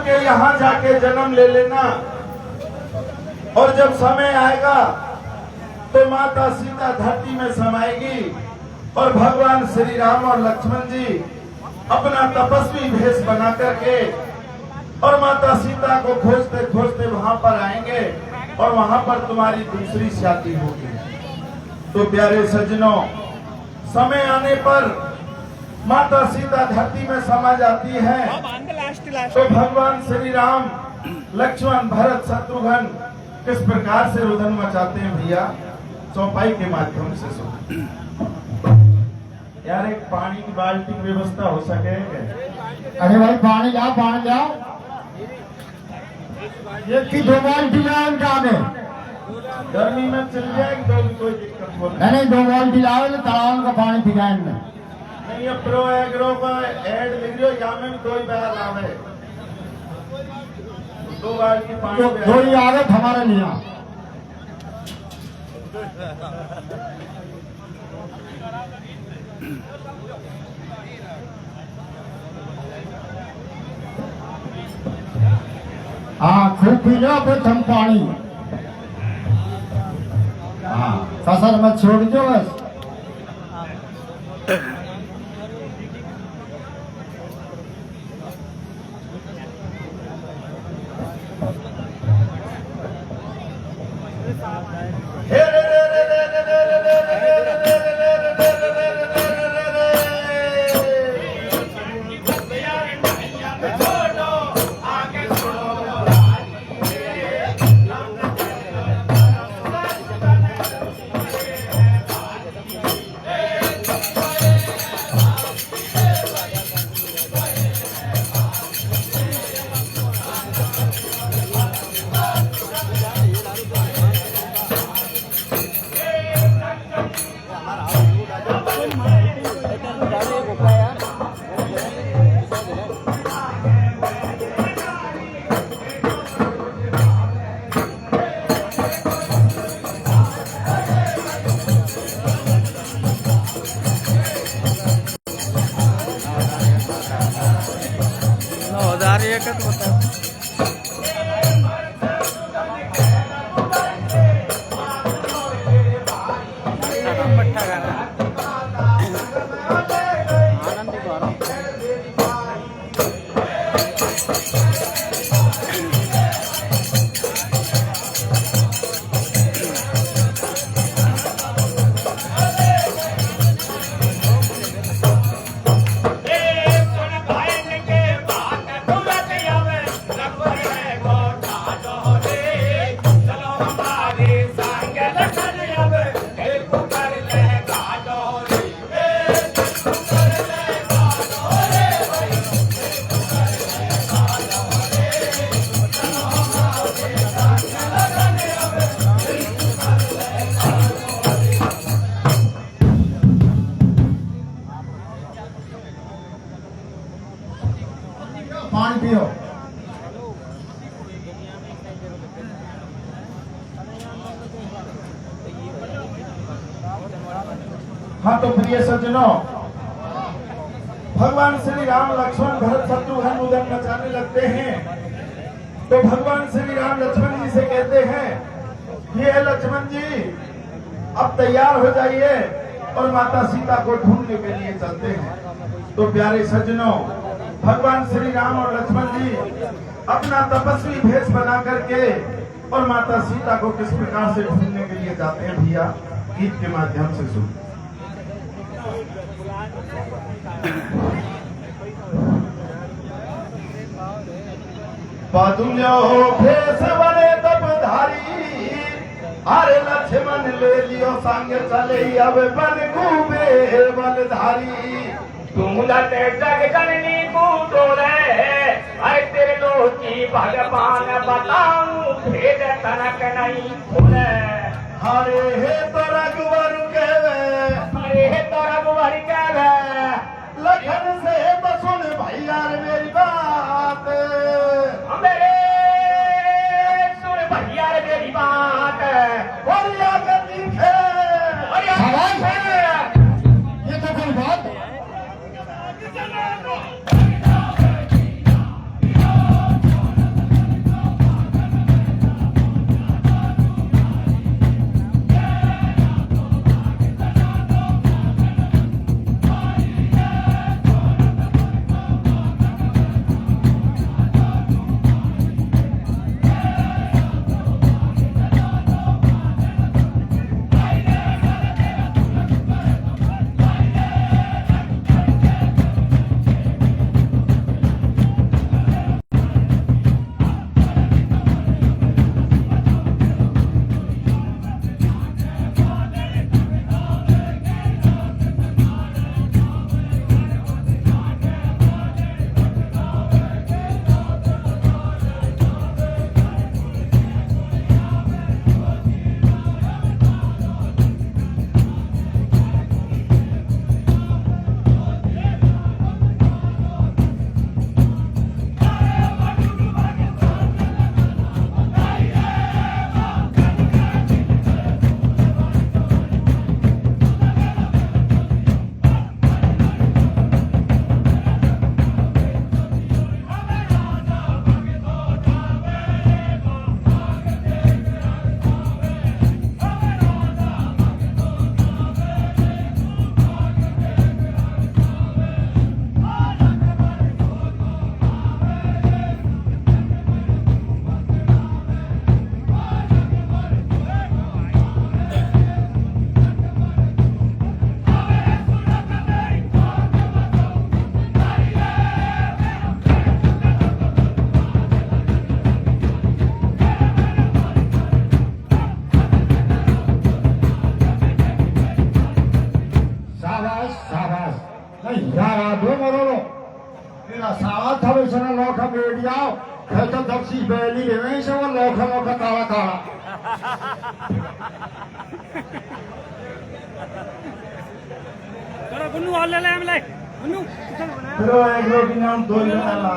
के यहाँ जाके जन्म ले लेना, और जब समय आएगा तो माता सीता धरती में समाएगी और भगवान श्री राम और लक्ष्मण जी अपना तपस्वी भेष बना करके और माता सीता को खोजते खोजते वहां पर आएंगे और वहां पर तुम्हारी दूसरी शादी होगी। तो प्यारे सज्जनों, समय आने पर माता सीता धरती में समा जाती है तो भगवान श्री राम, लक्ष्मण, भरत, शत्रुघ्न किस प्रकार से रुदन मचाते हैं भैया, चौपाई के माध्यम से सुन। यार एक पानी की बाल्टी की व्यवस्था हो सके क्या? अरे भाई पानी लाओ, पानी लाओ। एक की 2 बाल्टी लाओ इनका में। गर्मी में चल जाएगी तो भी कोई दिक्कत हो नहीं, 2 बाल्टी लाओ, तालाब का पानी पिलाए में। नहीं, ये प्रो एग्रो का एड लिख रही हो, यहाँ में भी 2 ही बैल आवे, 2 बाल्टी पानी। 2 ही आवे हमारे लिए। हाँ, खूब पी लो प्रथम पानी। हाँ, कसर मत छोड़ दो बस। पानी पियो। हाँ तो प्रिय सज्जनों, भगवान श्री राम, लक्ष्मण, भरत, शत्रुघ्न रुदन मचाने लगते हैं तो भगवान श्री राम लक्ष्मण जी से कहते हैं, ये लक्ष्मण जी अब तैयार हो जाइए और माता सीता को ढूंढने के लिए चलते हैं। तो प्यारे सज्जनों, भगवान श्री राम और लक्ष्मण जी अपना तपस्वी भेष बना करके और माता सीता को किस प्रकार से ढूंढने के लिए जाते हैं भैया, गीत के माध्यम से सुन। पादुल्यो भेष बने तपधारी, अरे लक्ष्मण ले लियो संग चले अब बन घूमे बलधारी। तुम लते जग जननी कूटोले, अरे तेरे लोची भगवान बताऊं भेद तनक नहीं खोले। हरे हे तो रघुवर कहवे, अरे हे तो रघुवर कहवे, लखन से तो सुन भैया मेरी बात, मेरे सुन भैया मेरी बात। और आगे दिखे, और ये तो कोई बात लेट जाओ है तो दक्षी बैली रहे से वो लोखा लोखा काला काला चलो गुन्नू और ले ले हम ले गुन्नू फिर एक रोटी नाम दो ही ला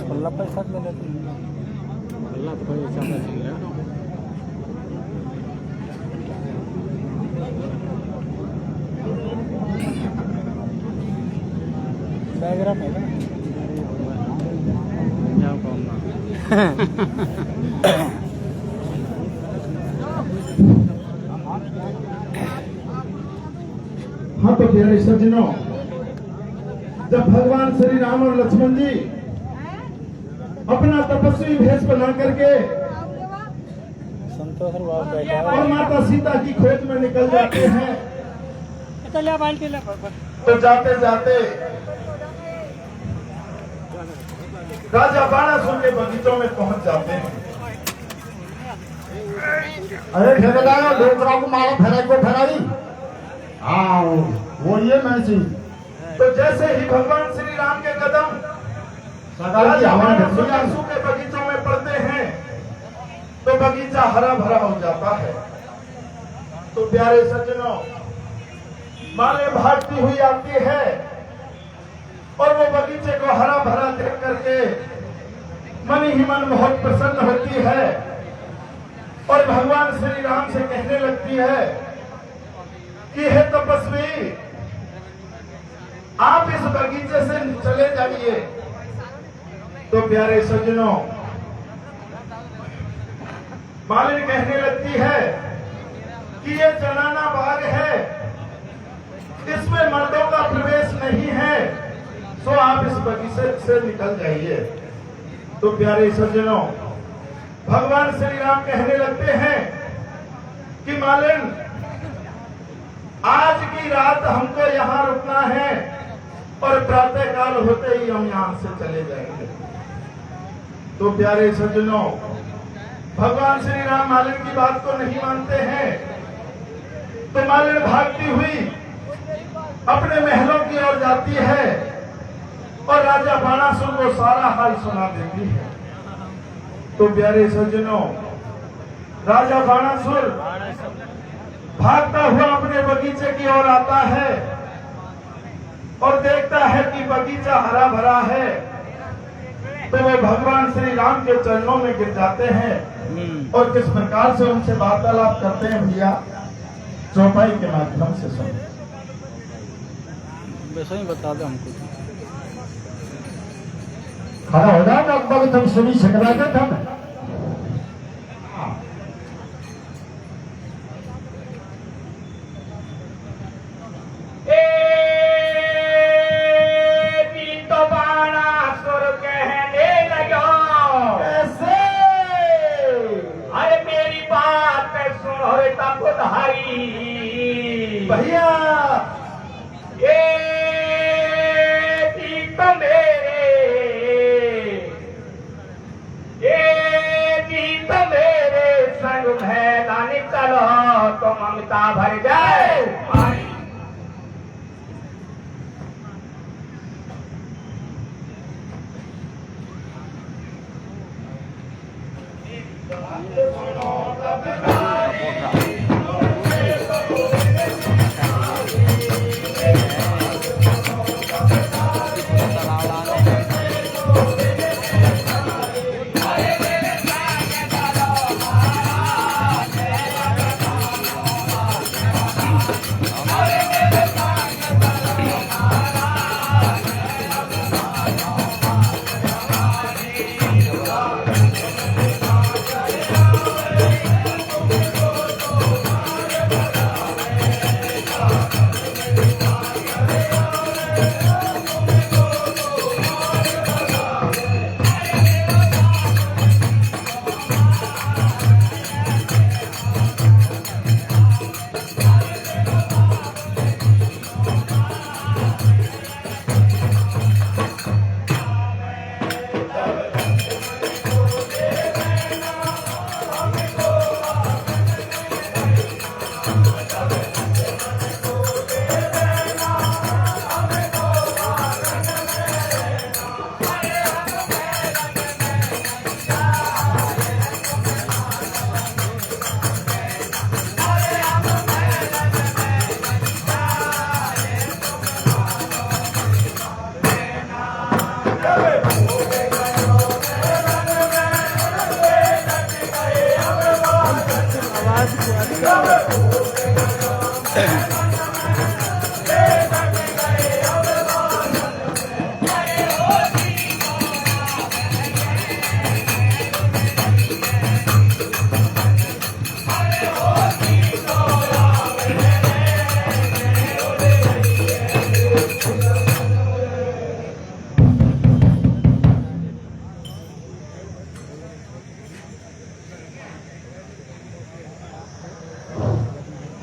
पल्ला पैसा ले लेते पल्ला पैसा ले बैगरा में जाओ कौन हाँ तो प्यारे सज्जनों, जब भगवान श्री राम और लक्ष्मण जी अपना तपस्वी भेष बना करके संतोष बाबू बैठा और माता सीता की खोज में निकल जाते हैं, चलिए बाल्टी ले तो जाते जाते राजा बाणासुर के बगीचों में पहुंच जाते हैं। अरे ठेकेदार डोकरा को मारो फेराई को फेराई हाँ वो ये मैं सी तो जैसे ही भगवान श्री राम के कदम सगाई की राजा हमारे बाणासुर घर के बगीचों में पड़ते हैं तो बगीचा हरा भरा हो जाता है। तो प्यारे सज्जनों, माले भागती हुई आती है और वो बगीचे को हरा भरा देख करके मन ही मन बहुत प्रसन्न होती है और भगवान श्री राम से कहने लगती है कि हे तपस्वी, आप इस बगीचे से चले जाइए। तो प्यारे सज्जनों, मालिनी कहने लगती है कि ये जनाना बाग है, इसमें मर्दों का प्रवेश नहीं है, तो आप इस बगीचे से निकल जाइए। तो प्यारे सज्जनों, भगवान श्री राम कहने लगते हैं कि मालिन, आज की रात हमको यहाँ रुकना है और प्रातः काल होते ही हम यहाँ से चले जाएंगे। तो प्यारे सज्जनों, भगवान श्री राम मालिन की बात को नहीं मानते हैं, तो मालिन भागती हुई अपने महलों की ओर जाती है और राजा बाणासुर को सारा हाल सुना देती है। तो प्यारे सज्जनों, राजा बाणासुर भागता हुआ अपने बगीचे की ओर आता है और देखता है कि बगीचा हरा भरा है, तो वे भगवान श्री राम के चरणों में गिर जाते हैं और किस प्रकार से उनसे वार्तालाप करते हैं भैया, चौपाई के माध्यम से सुन। वैसे ही बता दो हमको। खड़ा हो जाओ लगभग तुम सुनी सकरा के तुम तो बाणासुर कहने लगा, ऐसे अरे मेरी बात सुनो रे तपधारी भैया, तो मेरे तो मेरे संग मैदान चलो तो ममता भर जाए।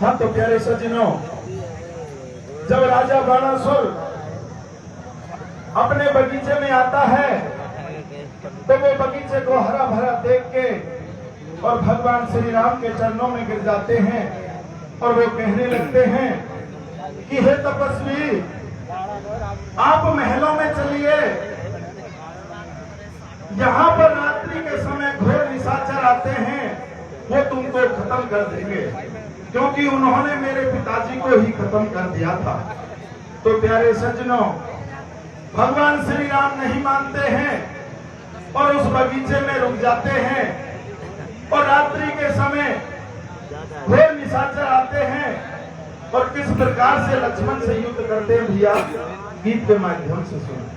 हाँ तो प्यारे सज्जनों, जब राजा बाणासुर अपने बगीचे में आता है तो वो बगीचे को हरा भरा देख के और भगवान श्री राम के चरणों में गिर जाते हैं और वो कहने लगते हैं कि हे तपस्वी, आप महलों में चलिए, यहाँ पर रात्रि के समय घोर निशाचर आते हैं, वो तुमको खत्म कर देंगे, क्योंकि उन्होंने मेरे पिताजी को ही खत्म कर दिया था। तो प्यारे सज्जनों, भगवान श्री राम नहीं मानते हैं और उस बगीचे में रुक जाते हैं और रात्रि के समय घोर निशाचर आते हैं और किस प्रकार से लक्ष्मण से युद्ध करते हैं भैया गीत के माध्यम से सुना।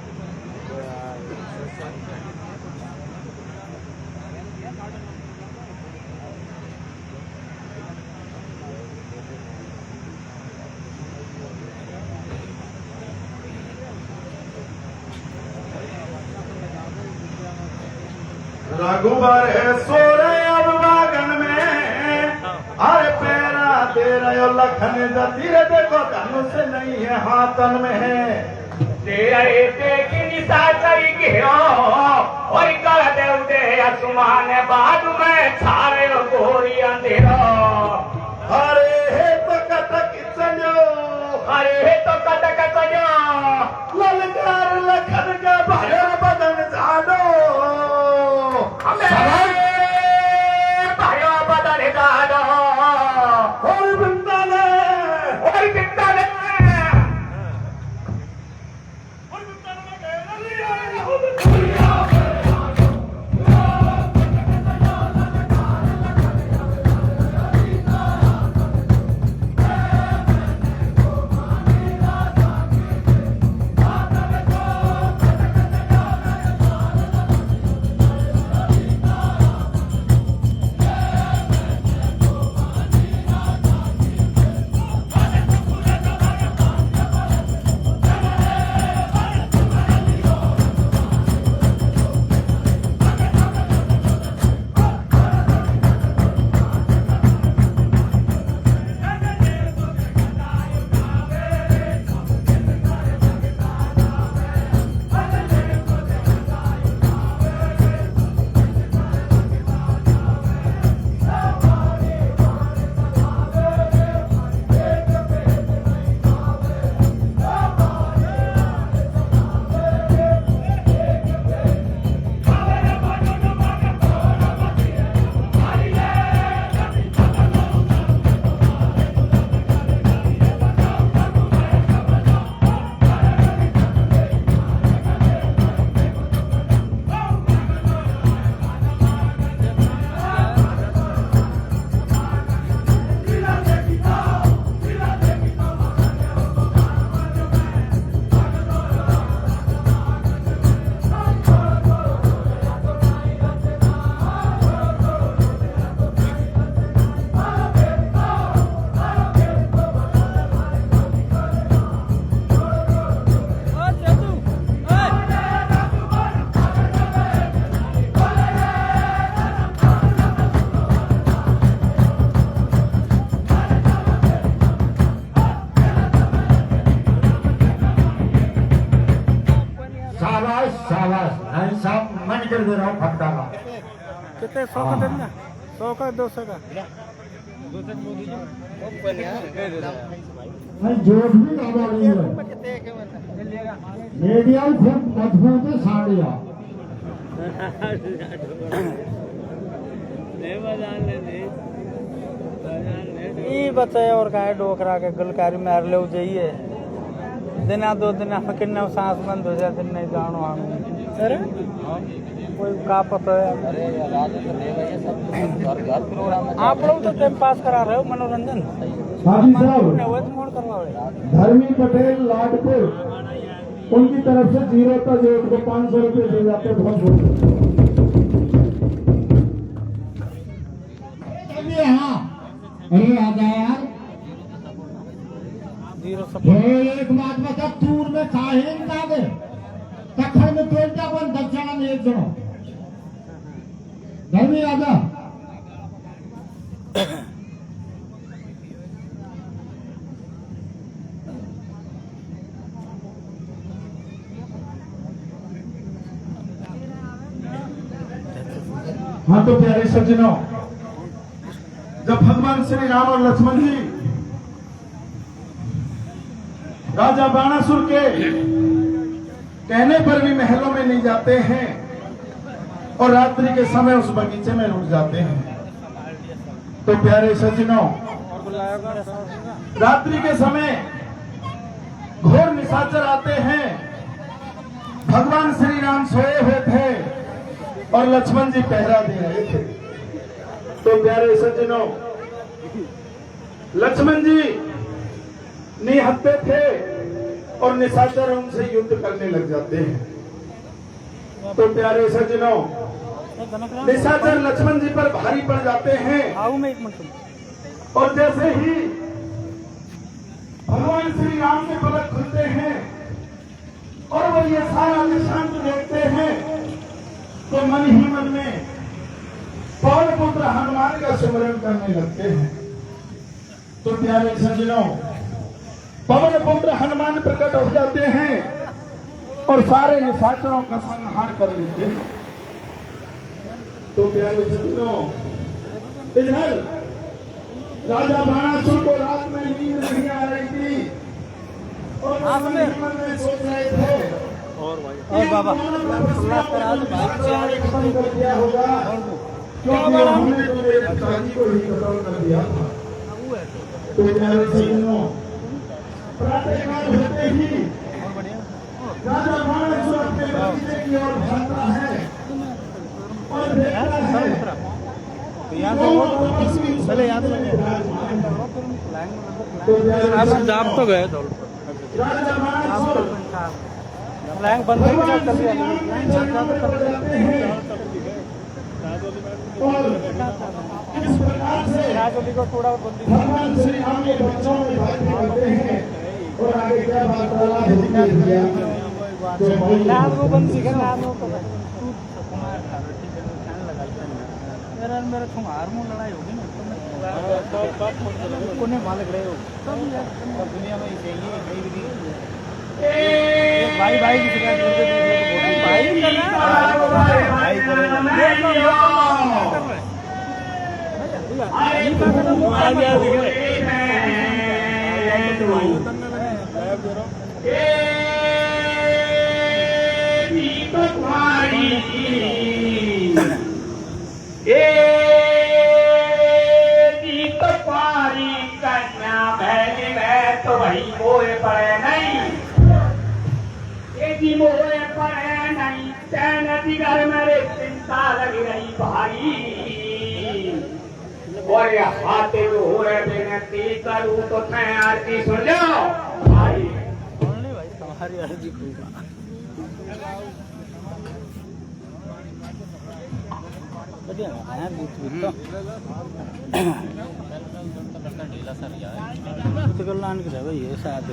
रघुबर सो रहे अब बागन में, अरे पैरा दे रहे हो लखन धीरे देखो धनुष नहीं है हाथन में है। तेरे की निशाचर घेरो और कर दे उदे आसमान बाद में छारे गोरी अंधेरा। अरे हे तो कटक सजो, अरे हे तो कटक सजो, ललकार लखन के भरे बदन झाड़ो, भाइयों बदन झाड़ो और बिंदा ने कर दे रहा हूँ फटकारा। कितने 100 का देना, 100 का 200 का नहीं जोश भी ज्यादा नहीं है, मीडियम खूब मजबूत है साड़िया। ये बताए और का डोकरा के गलकारी मार ले जाइए दिना 2 दिन में किन्ना सांस बंद हो जाए, दिन नहीं जानो अरे कोई का पता है। अरे आप लोग तो टाइम पास करा रहे हो, मनोरंजन धर्मी पटेल लाडपुर उनकी तरफ से 0 का जोड़ को 500 रुपये दे जाते। बहुत बहुत हाँ अरे आ जाए यार। एक बात बता, तूर में काहे ना दे तखर में तेल क्या बन दक्षिणा में 1 जनो धर्मी आजा हाँ तो प्यारे सज्जनों, जब भगवान श्री राम और लक्ष्मण जी राजा बाणासुर के कहने पर भी महलों में नहीं जाते हैं और रात्रि के समय उस बगीचे में रुक जाते हैं, तो प्यारे सज्जनों, रात्रि के समय घोर निशाचर आते हैं। भगवान श्री राम सोए हुए थे और लक्ष्मण जी पहरा दे रहे थे। तो प्यारे सज्जनों, लक्ष्मण जी निहत्थे थे और निशाचर उनसे युद्ध करने लग जाते हैं। तो प्यारे सज्जनों, निशाचर लक्ष्मण जी पर भारी पड़ जाते हैं और जैसे ही भगवान श्री राम के पलक खुलते हैं और वो ये सारा निशान देखते हैं तो मन ही मन में पवन पुत्र हनुमान का स्मरण करने लगते हैं। तो प्यारे सज्जनों, पवन पुत्र हनुमान प्रकट हो जाते हैं और सारे निशाचरों का संहार कर लेते हैं। तो प्यारे सज्जनों, इधर राजा बाणासुर को रात में नींद नहीं आ रही थी और मन में सोच रहे थे और बाबा क्या होगा, क्योंकि हमने तो मेरे पिताजी को ही कत्ल कर दिया था। तो प्यारे सज्जनों, प्रातःकाल होते ही राजा बाणासुर अपने बगीचे की ओर भागता है और देखता है पहले याद आप तो गए राजा बाणासुर फ्लैंग बंद कर दिया और इस प्रकार से राजोली को थोड़ा बंदी भगवान श्री राम के बच्चों में भागते करते हैं और आगे क्या बात नाम को बंद सीखे नाम को मेरा तुम्हार में लड़ाई होगी ना कोने मालिक रहे हो तब दुनिया में भाई भाई की भाई तो भाई मोए पड़े नहीं, जी मोए पड़े नहीं, चैन की घर मेरे चिंता लगी रही भाई। और ये हाथे जो हो रहे बेनती करूँ तो मैं आरती सुन लो भाई। हमारी अर्जी ये साथ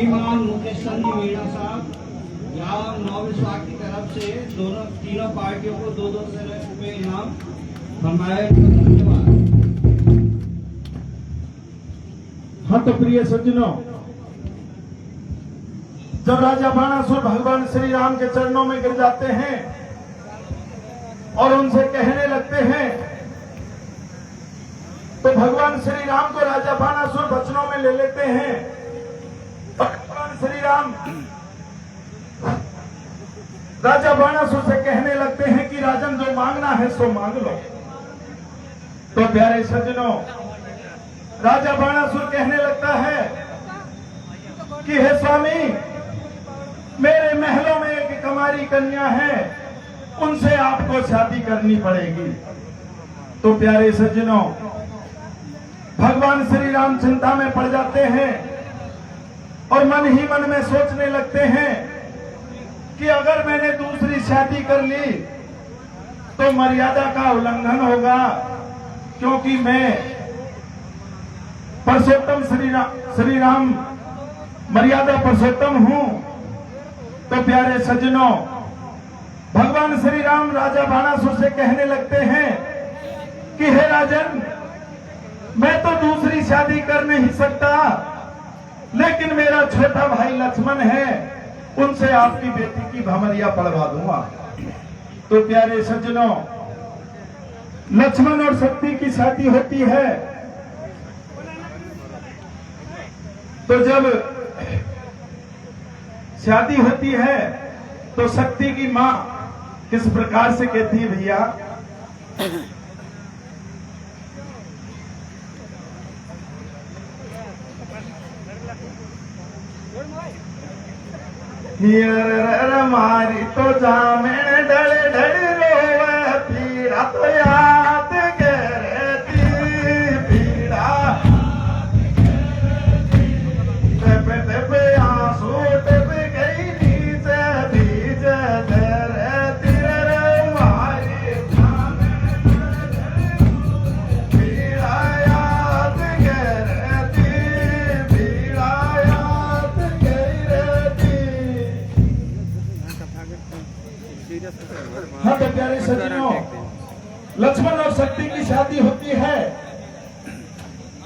श्रीमान मुकेश चंद मीणा साहब यहाँ नौवीं स्वास्थ्य की तरफ से तीनों पार्टियों को 2-2 रुपए इनाम फरमाए। धन्यवाद। हाँ तो प्रिय सज्जनों, जब राजा बाणासुर भगवान श्री राम के चरणों में गिर जाते हैं और उनसे कहने लगते हैं, तो भगवान श्री राम को राजा बाणासुर वचनों में ले लेते हैं। भगवान श्री राम राजा बाणासुर से कहने लगते हैं कि राजन जो मांगना है सो मांग लो। तो प्यारे सज्जनों, राजा बाणासुर कहने लगता है कि हे स्वामी, मेरे महलों में एक कुमारी कन्या है, उनसे आपको शादी करनी पड़ेगी। तो प्यारे सज्जनों, भगवान श्री राम चिंता में पड़ जाते हैं और मन ही मन में सोचने लगते हैं कि अगर मैंने दूसरी शादी कर ली तो मर्यादा का उल्लंघन होगा, क्योंकि मैं पुरुषोत्तम श्री राम मर्यादा पुरुषोत्तम हूं। तो प्यारे सज्जनों, भगवान श्री राम राजा बाणासुर से कहने लगते हैं कि हे राजन, मैं तो दूसरी शादी कर नहीं सकता, लेकिन मेरा छोटा भाई लक्ष्मण है, उनसे आपकी बेटी की भमरिया पढ़वा दूंगा। तो प्यारे सज्जनों, लक्ष्मण और शक्ति की शादी होती है। तो जब शादी होती है तो शक्ति की मां किस प्रकार से कहती है, भैया मारी तो जामें डड़ डड़ रोवे पीड़ा तो याद करती पीड़ा टेप टेप आंसू टेप गई नीचे बीज धरती मारी पीड़ा याद करती पीड़ा याद करती। हाँ तो प्यारे सज्जनों, लक्ष्मण और शक्ति की शादी होती है।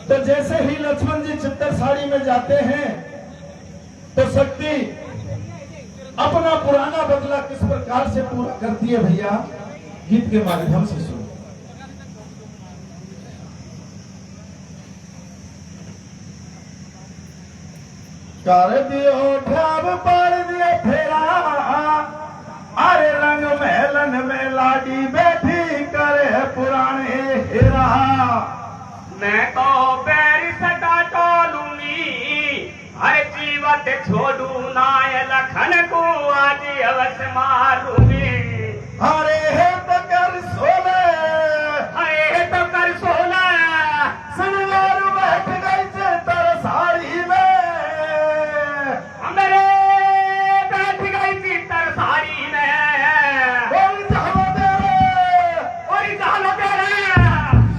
तो जैसे ही लक्ष्मण जी चित्तर साड़ी में जाते हैं तो शक्ति अपना पुराना बदला किस प्रकार से पूरा करती है, भैया गीत के माध्यम से सुनो। कर दियो ठाव पड़ दियो फेरा, अरे रंग महलन में लाडी बैठी करे पुराने हेरा। मैं तो पैर सटा टोलूंगी, हर जीवत छोड़ू नाय लखन को आज अवश्य मारूंगी। अरे हे तो कर सोले, अरे हे तो कर सोला, सनवार बैठ गई चित्तर साड़ी में। मेरे बैठ गई चित्तर साड़ी में। और जानो तेरे, और जानो तेरे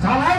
साला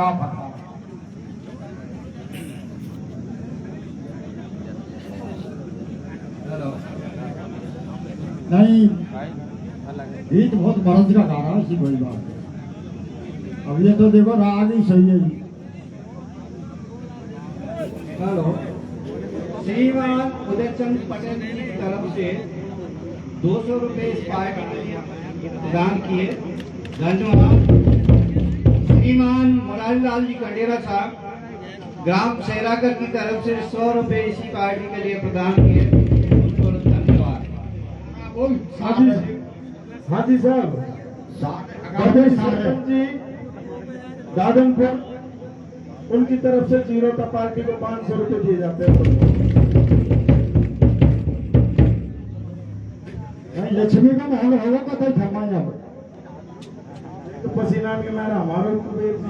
लगा फटका। नहीं गीत बहुत बरस का गा रहा है, ऐसी कोई बात नहीं। अब ये तो देखो राग ही सही है जी। हेलो, श्रीमान उदयचंद पटेल जी की तरफ से 200 रुपए इस पार्टी के लिए प्रदान किए। धन्यवाद। श्रीमान मुरारी लाल जी कंडेरा साहब ग्राम सैराकर की तरफ से 100 रुपए इसी पार्टी के लिए प्रदान किए। उनको धन्यवाद। हाँ जी साहब, सरपंच जी गार्डनपुर उनकी तरफ से जीरोता पार्टी को 500 रुपए दिए जाते हैं। लक्ष्मी का महल होगा तो कोई थमा यहाँ पर तो पसीना के मारा हमारे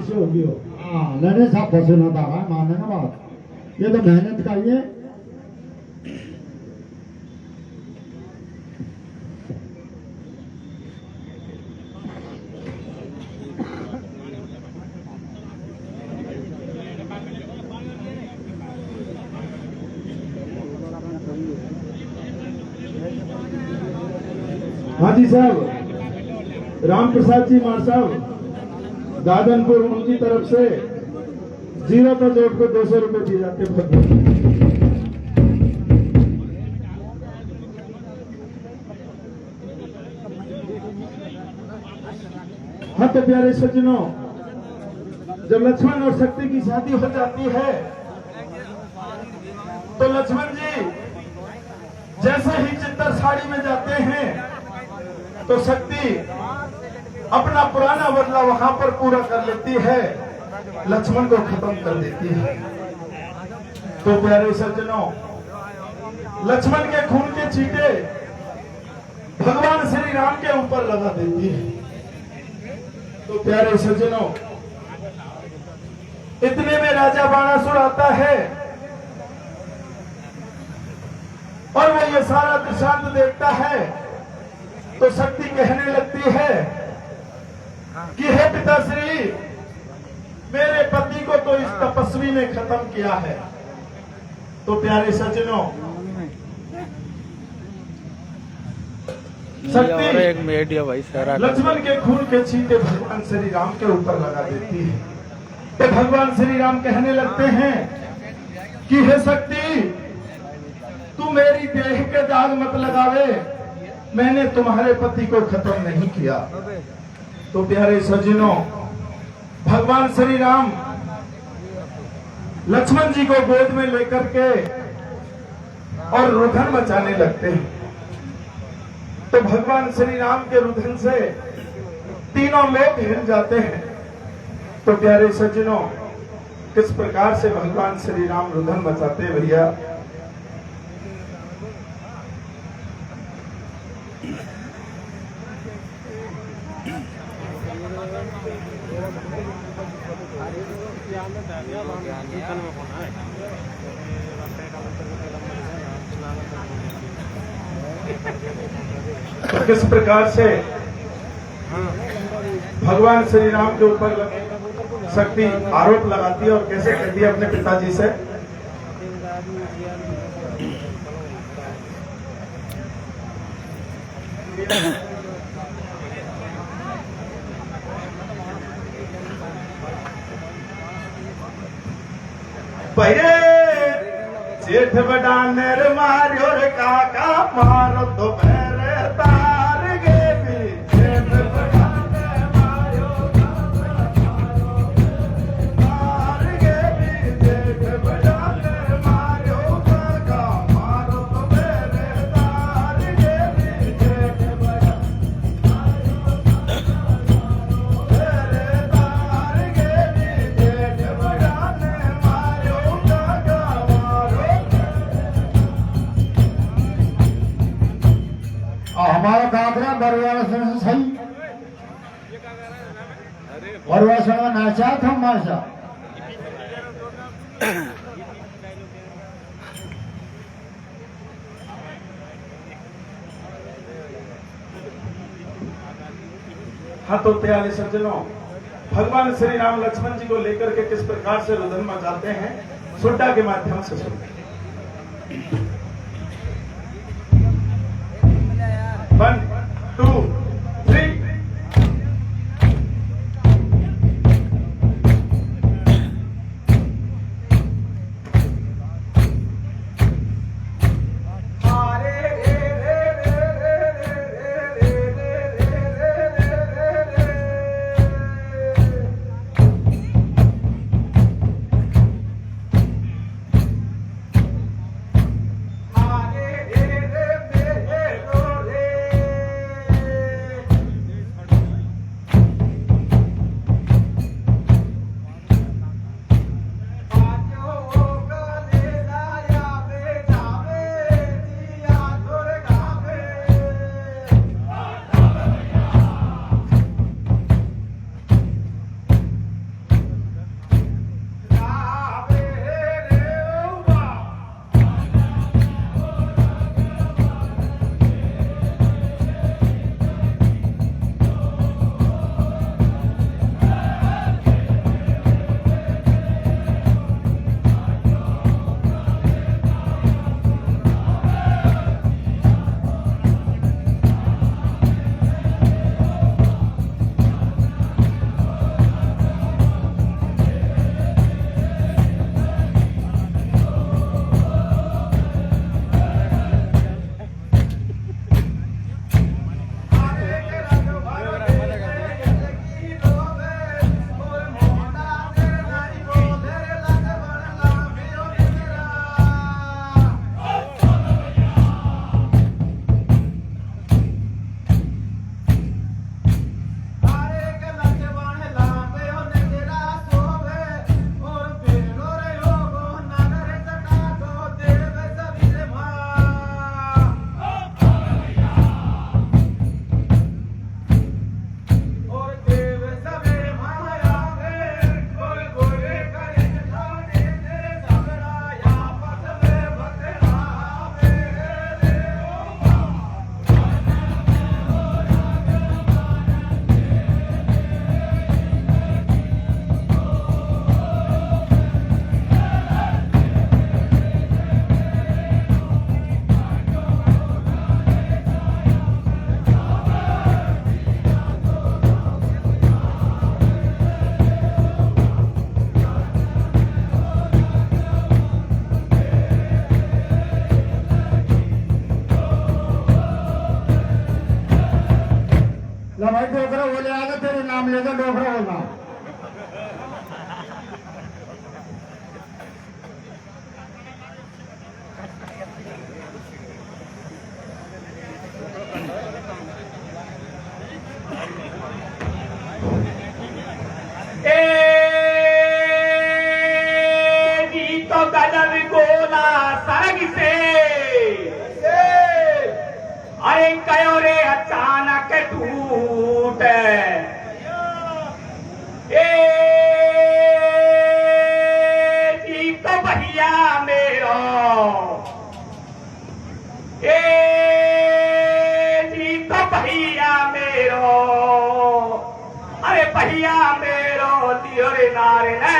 से होगी हो। हाँ लड़े साहब पसीना था माने ना बात, ये तो मेहनत का ही है। हाँ जी साहब, राम प्रसाद जी मार साहब गार्डनपुर उनकी तरफ से जीरो का जोड़ को 200 रुपए दिए जाते हैं। हाँ तो प्यारे सज्जनों, जब लक्ष्मण और शक्ति की शादी हो जाती है तो लक्ष्मण जी जैसे ही चित्तर साड़ी में जाते हैं तो शक्ति अपना पुराना बदला वहां पर पूरा कर लेती है, लक्ष्मण को खत्म कर देती है। तो प्यारे सज्जनों, लक्ष्मण के खून के छींटे भगवान श्री राम के ऊपर लगा देती है। तो प्यारे सज्जनों, इतने में राजा बाणासुर आता है और वो ये सारा दृश्यांत देखता है तो शक्ति कहने लगती है कि हे पिताश्री, मेरे पति को तो इस तपस्वी ने खत्म किया है। तो प्यारे सज्जनों, शक्ति लक्ष्मण के खून के छींटे भगवान श्री राम के ऊपर लगा देती है। तो भगवान श्री राम कहने लगते हैं कि हे शक्ति, तू मेरी देह के दाग मत लगावे, मैंने तुम्हारे पति को खत्म नहीं किया। तो प्यारे सज्जनों, भगवान श्री राम लक्ष्मण जी को गोद में लेकर के और रुधन मचाने लगते हैं। तो भगवान श्री राम के रुधन से तीनों लोग हिल जाते हैं। तो प्यारे सज्जनों, किस प्रकार से भगवान श्री राम रुधन मचाते हैं भैया। किस प्रकार से भगवान श्री राम के ऊपर शक्ति आरोप लगाती है और कैसे कहती है अपने पिताजी से। पहले जेठ बड़ा नर मारो रे काका मारो तो मेरे तार गे भी। जेठ बड़ा नर मारो तार गे भी। जेठ बड़ा नर मारो काका मारो तो मेरे तार गे भी। जेठ बड़ा मेरे तार गे भी। जेठ बड़ा नर मारो काका मारो। हमारा काकरा बरवाड़ा से सही बरवाड़ा से नाचा था माशा। हाँ तो प्यारे सज्जनों, भगवान श्री राम लक्ष्मण जी को लेकर के किस प्रकार से रुदन मचाते हैं सुड्डा के माध्यम से सुनते हैं। 1 2 3 भाई डोकरा बोले आगे तेरे नाम लेकर डोकरा बोलना। तो गजब गोला सरग से अरे कयो रे अचानक टूट जी तो भैया मेरो जी तो भैया मेरो अरे भैया मेरो दियो रे नारे ने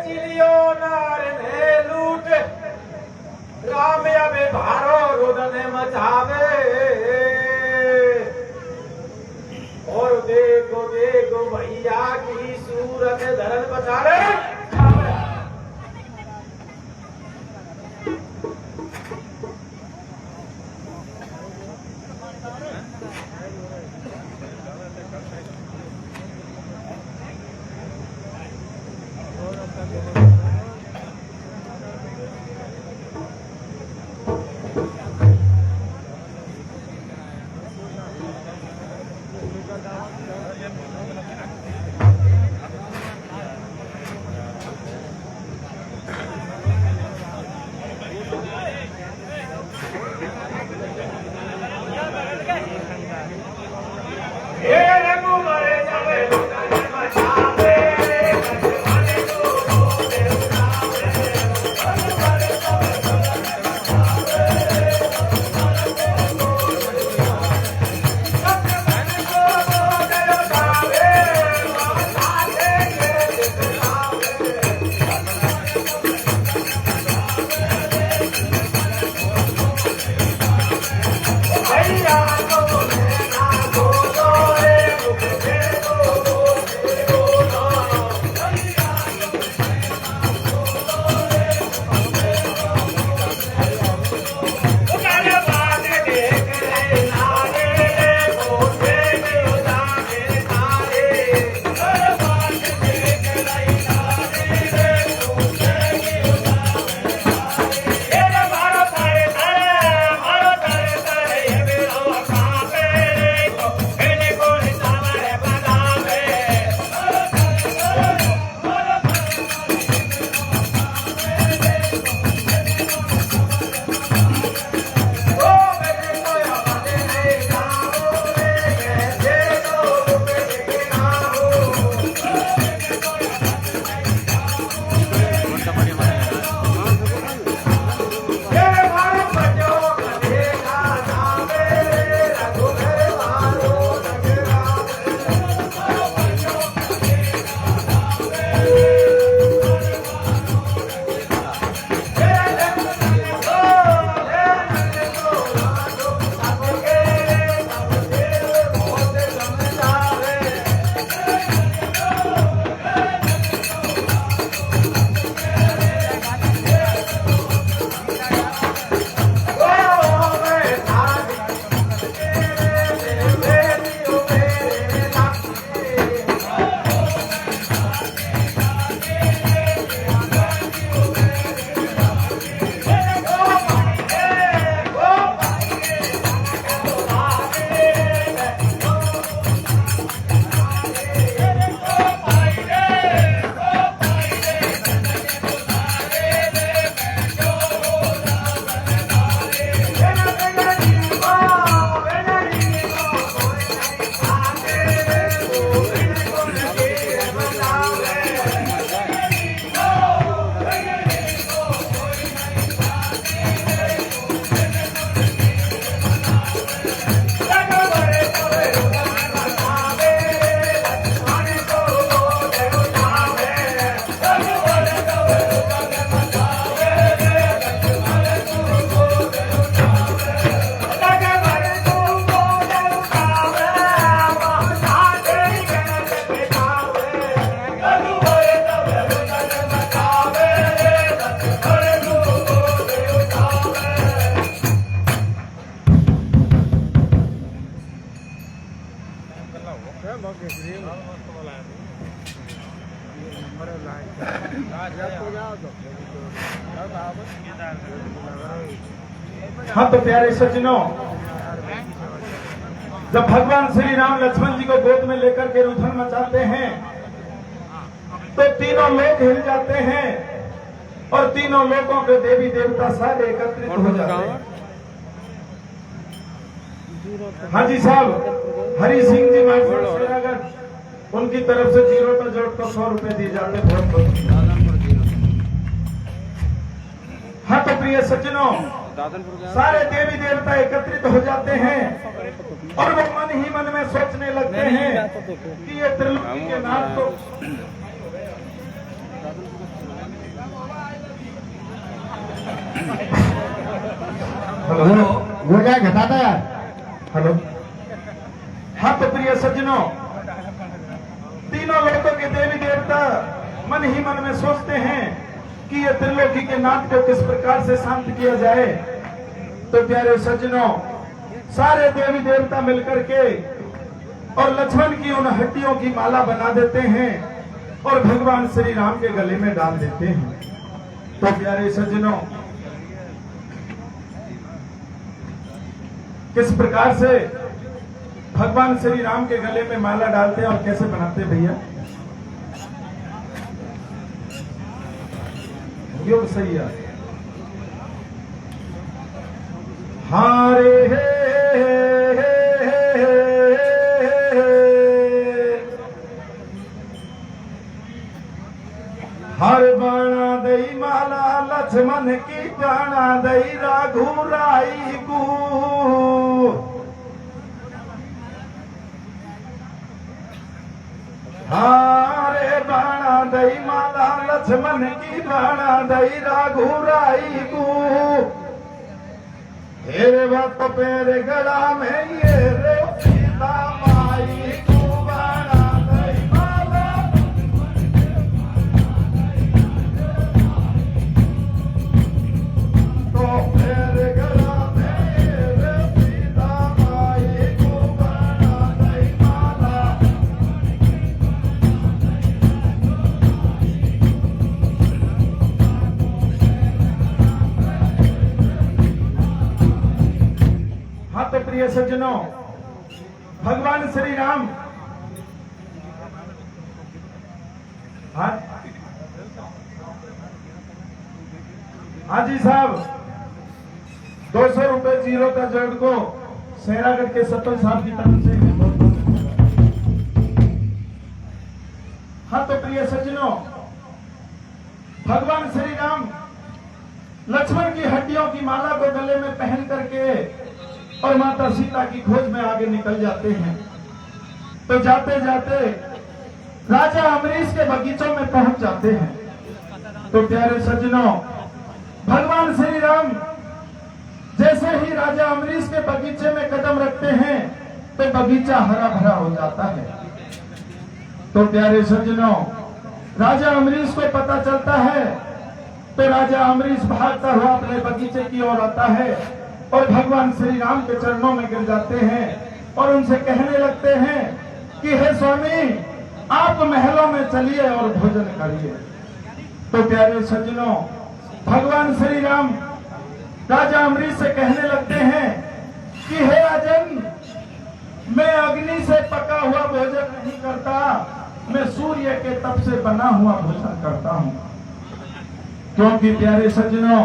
चिलियो नार ने लूट राम अबे भारो रुदन मचावे और देखो देखो भैया की सूरत धरन बचा रे हाँ तो प्यारे सज्जनों, जब भगवान श्री राम लक्ष्मण जी को गोद में लेकर के रुझान मचाते हैं तो तीनों लोग हिल जाते हैं और तीनों लोगों के देवी देवता सारे एकत्रित हो जाते हैं। हाँ जी साहब, हरि सिंह जी मार्शल उनकी तरफ से 0 पर जोड़ को 100 रुपए दिए जाते हैं। बहुत बहुत। हाँ तो प्रिय सज्जनों, सारे देवी देवता एकत्रित हो जाते हैं और वो मन ही मन में सोचने लगते हैं कि ये त्रिलोकी के नाथ तो हेलो, वो क्या घटाता यार। हेलो। हाँ तो प्रिय सज्जनों, तीनों लोगों के देवी देवता मन ही मन में सोचते हैं कि ये त्रिलोकी के नाथ को किस प्रकार से शांत किया जाए। तो प्यारे सज्जनों, सारे देवी देवता मिलकर के और लक्ष्मण की उन हड्डियों की माला बना देते हैं और भगवान श्री राम के गले में डाल देते हैं। तो प्यारे सज्जनों, किस प्रकार से भगवान श्री राम के गले में माला डालते हैं और कैसे बनाते हैं भैया? योग सही है। हारे हर बाणा दई माला लक्ष्मण की बाणा दई रघुराई गु। हारे बाणा दई माला लक्ष्मण की बाणा दई रघुराई गु। हेरे बात पेरे गड़ा में ये रे सीता माई को बाणा दई माला। तो पेरे गड़ा में ये रे सीता माई को बाणा दई माला। हाँ तो प्रिय सज्जनों, भगवान श्री राम हाँ जी साहब, 200 रुपए 0 का जोड़ को सेरागढ़ के सत्तर साहब की तरफ से। हाँ तो प्रिय सज्जनों, भगवान श्री राम लक्ष्मण की हड्डियों की माला को गले में पहन करके और माता सीता की खोज में आगे निकल जाते हैं। तो जाते जाते राजा अमरीश के बगीचों में पहुंच जाते हैं। तो प्यारे सज्जनों, भगवान श्री राम जैसे ही राजा अमरीश के बगीचे में कदम रखते हैं तो बगीचा हरा भरा हो जाता है। तो प्यारे सज्जनों, राजा अमरीश को पता चलता है तो राजा अमरीश भागता हुआ अपने बगीचे की ओर आता है और भगवान श्री राम के चरणों में गिर जाते हैं और उनसे कहने लगते हैं कि हे स्वामी, आप महलों में चलिए और भोजन करिए। तो प्यारे सज्जनों, भगवान श्री राम राजा अमरीश से कहने लगते हैं कि हे राजन, मैं अग्नि से पका हुआ भोजन नहीं करता, मैं सूर्य के तप से बना हुआ भोजन करता हूं। क्योंकि प्यारे सज्जनों,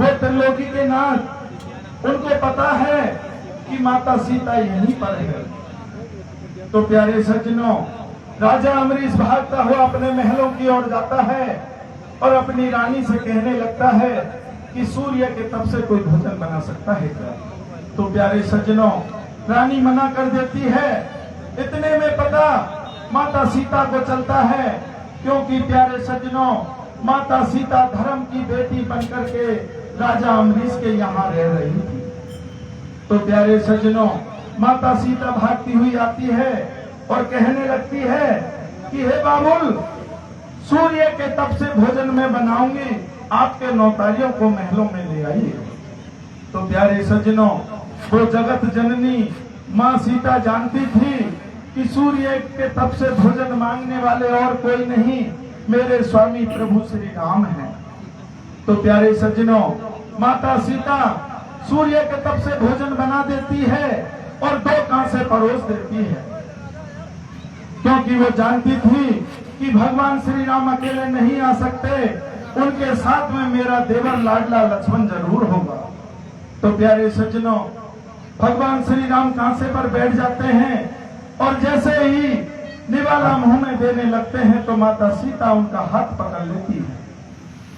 वो त्रिलोकी के नाथ, उनको पता है कि माता सीता यहीं पर है। तो प्यारे सज्जनों, राजा अमरीश भागता हुआ अपने महलों की ओर जाता है और अपनी रानी से कहने लगता है कि सूर्य के तप से कोई भोजन बना सकता है क्या? तो प्यारे सज्जनों, रानी मना कर देती है। इतने में पता माता सीता को चलता है, क्योंकि प्यारे सज्जनों, माता सीता धर्म की बेटी बनकर के राजा अमरीश के यहाँ रह रही थी। तो प्यारे सज्जनों, माता सीता भागती हुई आती है और कहने लगती है कि हे बाबुल, सूर्य के तप से भोजन मैं बनाऊंगी, आपके नौकरियों को महलों में ले आइए। तो प्यारे सज्जनों, वो जगत जननी माँ सीता जानती थी कि सूर्य के तप से भोजन मांगने वाले और कोई नहीं, मेरे स्वामी प्रभु श्री राम हैं। तो प्यारे सज्जनों, माता सीता सूर्य के तप से भोजन बना देती है और 2 कांसे परोस देती है, क्योंकि वो जानती थी कि भगवान श्री राम अकेले नहीं आ सकते, उनके साथ में मेरा देवर लाडला लक्ष्मण जरूर होगा। तो प्यारे सज्जनों, भगवान श्री राम कांसे पर बैठ जाते हैं और जैसे ही निवाला मुंह में देने लगते हैं तो माता सीता उनका हाथ पकड़ लेती है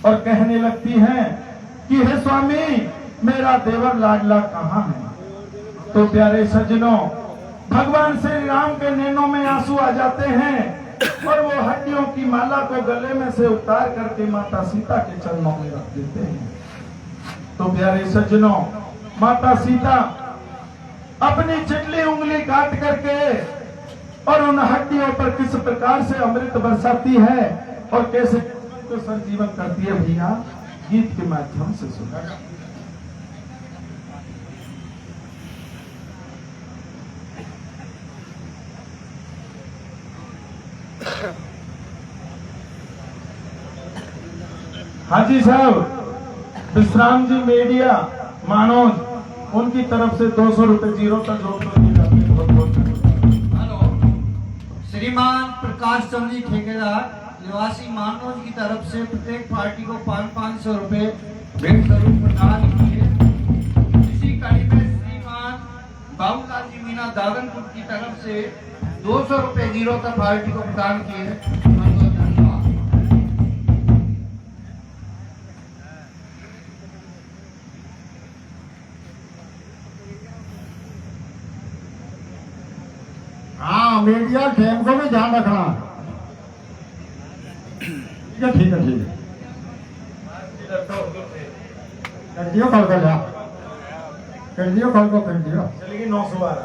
और कहने लगती है कि हे स्वामी, मेरा देवर लाडला कहाँ है। तो प्यारे सज्जनों, भगवान श्री राम के नैनों में आंसू आ जाते हैं और वो हड्डियों की माला को गले में से उतार करके माता सीता के चरणों में रख देते हैं। तो प्यारे सज्जनों, माता सीता अपनी चिटली उंगली काट करके और उन हड्डियों पर किस प्रकार से अमृत बरसाती है और कैसे तो संजीवन करती है, भैया गीत के माध्यम से सुना। हाँ जी साहब, विश्राम जी मीडिया मानोज, उनकी तरफ से 200 रुपए जीरो तक जोड़ कर दिए जाते हैं। बहुत बहुत श्रीमान प्रकाश चंद्र जी ठेकेदार निवासी मानोज की तरफ से प्रत्येक पार्टी को 500 रुपए भेंट स्वरूप प्रदान किए। इसी कड़ी में श्रीमान बाबूलाल जी मीना दागनपुर की तरफ से 200 रुपए जीरो तक पार्टी को प्रदान किए। हाँ, मीडिया टीम को भी ध्यान रखना। ठीक है, ठीक है, ठीक है। कर दियो, कल कर कर दियो, कल को कर दियो। चलिए 912।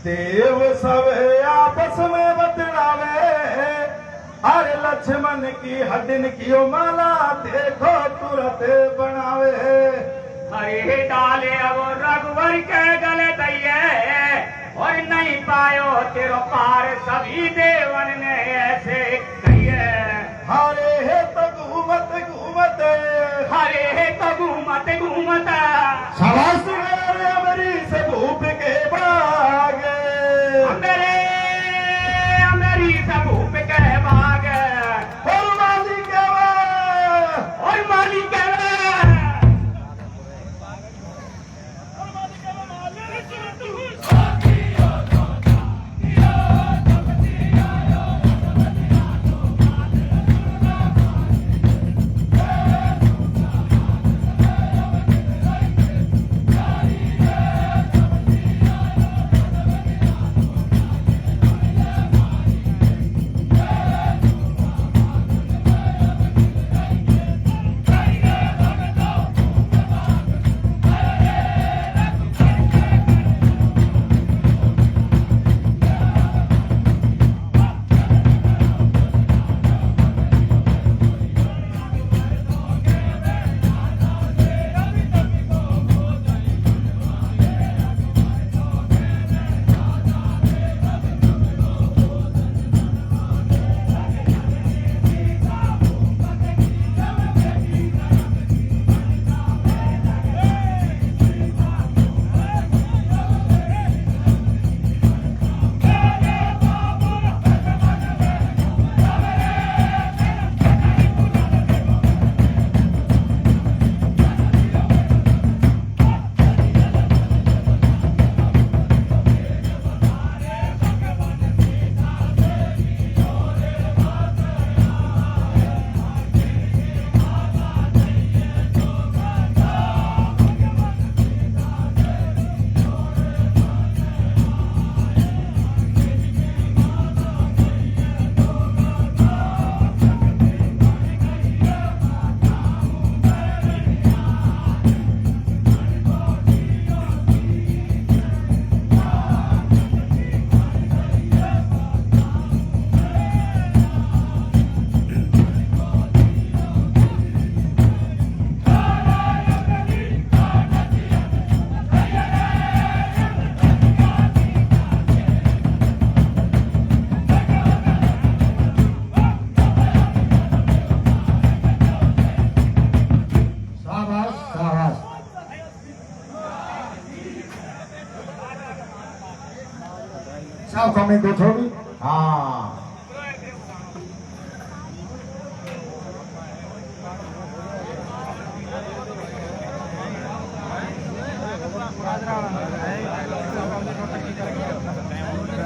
देव सब आपस में बतलावे, अरे लक्ष्मण की हड्डिन की माला देखो तुरंत बनावे। हरे डाले अब रघुवर के गले दैये और नहीं पायो तेरो पार, सभी देवन ने ऐसे कहिए। हरे हे तो घूमत घूमत, हरे हे तो घूमत घूमत, शाबाश। अमरी से भूप के भागे, अमेरी से भूप के भागे और माली के और माली के सब कमी को थोड़ी हाँ